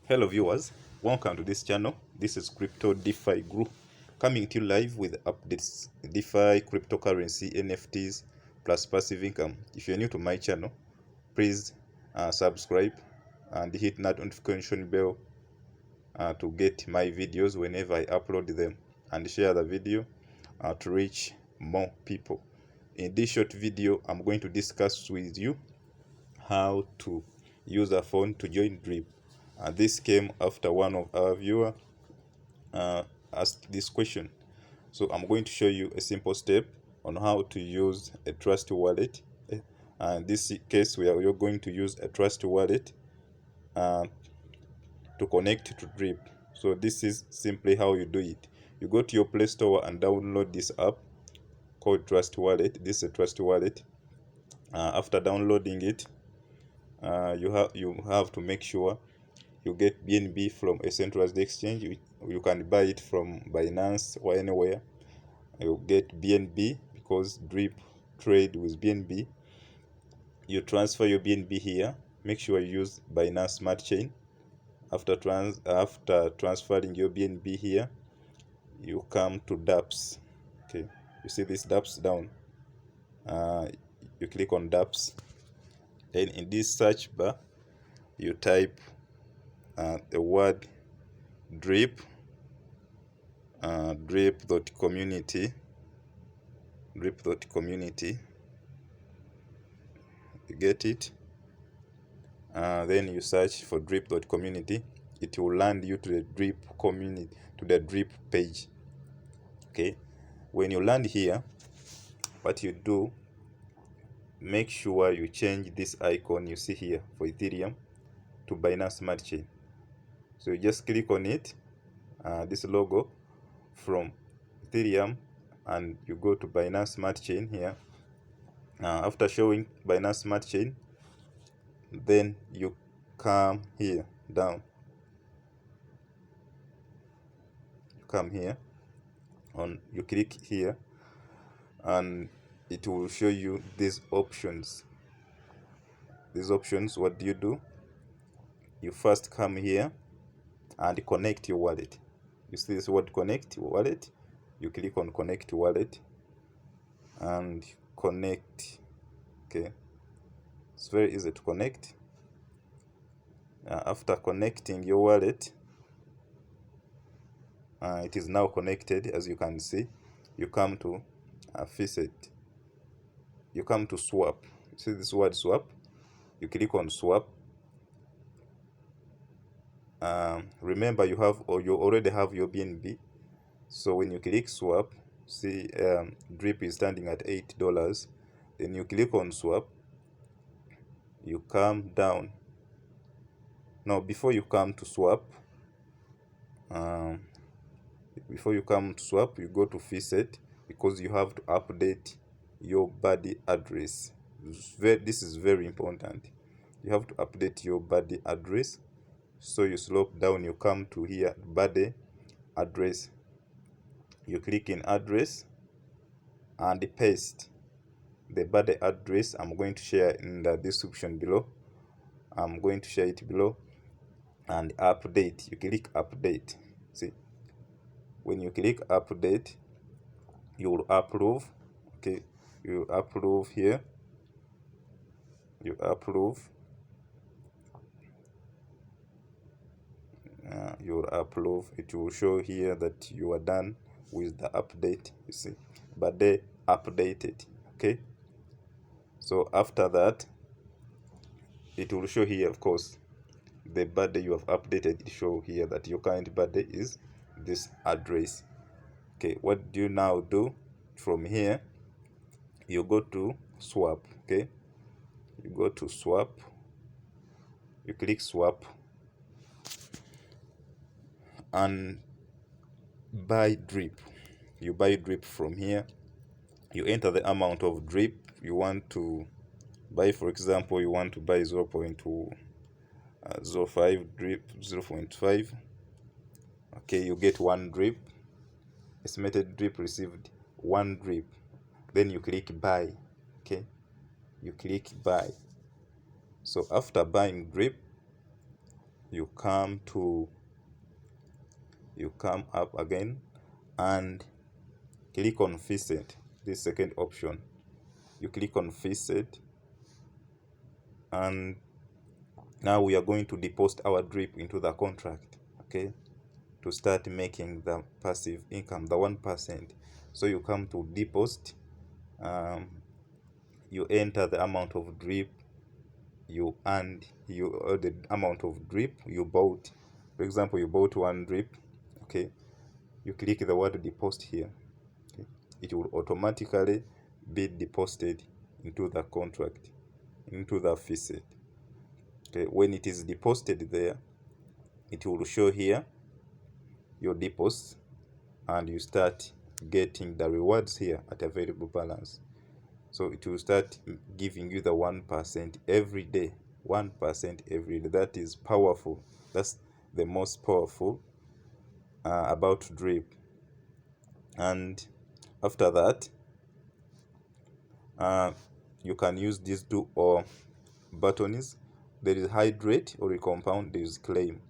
Hello viewers, welcome to this channel. This is Crypto DeFi Group coming to you live with updates DeFi, cryptocurrency, NFTs plus passive income. If you're new to my channel, please subscribe and hit that notification bell to get my videos whenever I upload them, and share the video to reach more people. In this short video, I'm going to discuss with you how to use a phone to join Drip. This came after one of our viewers asked this question. So I'm going to show you a simple step on how to use a trust wallet. In this case, you're going to use a trust wallet to connect to Drip. So this is simply how you do it. You go to your Play Store and download this app called Trust Wallet. This is a Trust Wallet. After downloading it, you have to make sure you get BNB from a centralized exchange. You can buy it from Binance or anywhere. You get BNB because Drip trade with BNB. You transfer your BNB here. Make sure you use Binance Smart Chain. After transferring your BNB here, you come to dApps. Okay, you see this dApps down. You click on dApps. Then in this search bar, you type the word Drip, drip.community. You get it. Then you search for drip.community. It will land you to the Drip community, to the Drip page. Okay, when you land here, what you do, make sure you change this icon you see here for Ethereum to Binance Smart Chain. So you just click on it, this logo from Ethereum, and you go to Binance Smart Chain here. After showing Binance Smart Chain, then you come here down. You come here you click here, and it will show you these options. What do you do? You first come here and connect your wallet. You see this word connect wallet. You click on connect wallet and connect. Okay, it's very easy to connect. After connecting your wallet, it is now connected. As you can see, you come to Faucet. You come to swap. See this word swap. You click on swap. Remember, you already have your BNB. So when you click swap, see Drip is standing at $8. Then you click on swap. You come down. Now before you come to swap, you go to Faucet, because you have to update your body address. This is very important. You have to update your body address. So you slope down, you come to here, body address. You click in address and paste the body address. I'm going to share in the description below. I'm going to share it below. And update. You click update. See, when you click update, you will approve. Okay, you approve here. You approve. You will approve. It will show here that you are done with the update. You see, but they updated. Okay, so after that, it will show here, of course, the birthday you have updated. It show here that your current birthday is this address. Okay, what do you now do? From here, you go to swap. Okay, you go to swap. You click swap and buy Drip. You buy Drip from here. You enter the amount of Drip you want to buy. For example, you want to buy 0.05 Drip, 0.5. Okay, you get 1 Drip. Estimated Drip received 1 Drip. Then you click buy. Okay, you click buy. So after buying Drip, you come up again and click on fixed, this second option. You click on fixed, and now we are going to deposit our drip into the contract, okay, to start making the passive income, the 1%. So you come to deposit, you enter the amount of drip you earned, the amount of drip you bought. For example, you bought 1 drip, okay, you click the word deposit here, okay. It will automatically be deposited into the contract, into the fixed, okay. When it is deposited there, it will show here your deposits, and you start getting the rewards here at available balance. So it will start giving you the 1% every day, 1% every day. That is powerful. That's the most powerful about drip. And after that, you can use these two buttons. There is hydrate or recompound, there is claim.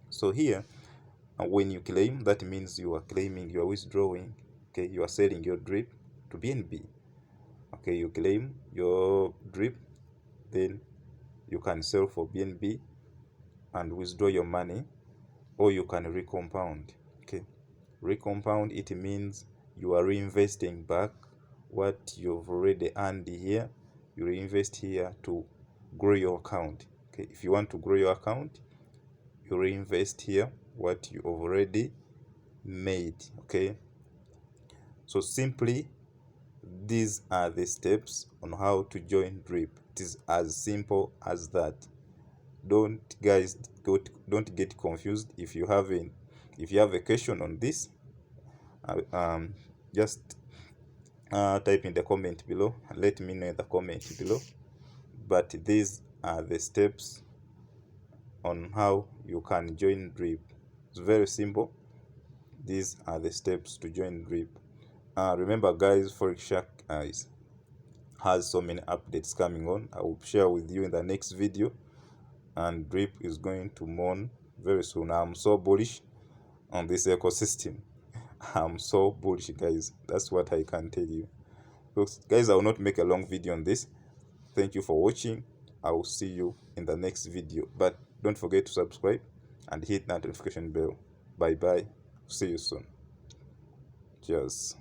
So here, when you claim, that means you are claiming, you are withdrawing, okay, you are selling your drip to BNB, okay. You claim your drip, then you can sell for BNB and withdraw your money, or you can recompound, okay. Recompound, it means you are reinvesting back what you've already earned here. You reinvest here to grow your account, okay. If you want to grow your account, you reinvest here what you already made, okay. So simply, these are the steps on how to join drip. It is as simple as that. Don't get confused. If you have a question on this, just type in the comment below, let me know in the comment below. But these are the steps on how you can join drip. It's very simple. These are the steps to join drip. Remember guys, Forex Shark has so many updates coming on. I will share with you in the next video, and drip is going to mourn very soon. I'm so bullish on this ecosystem. I'm so bullish, guys. That's what I can tell you. So guys, I will not make a long video on this. Thank you for watching. I will see you in the next video, but don't forget to subscribe and hit that notification bell. Bye bye, see you soon. Cheers.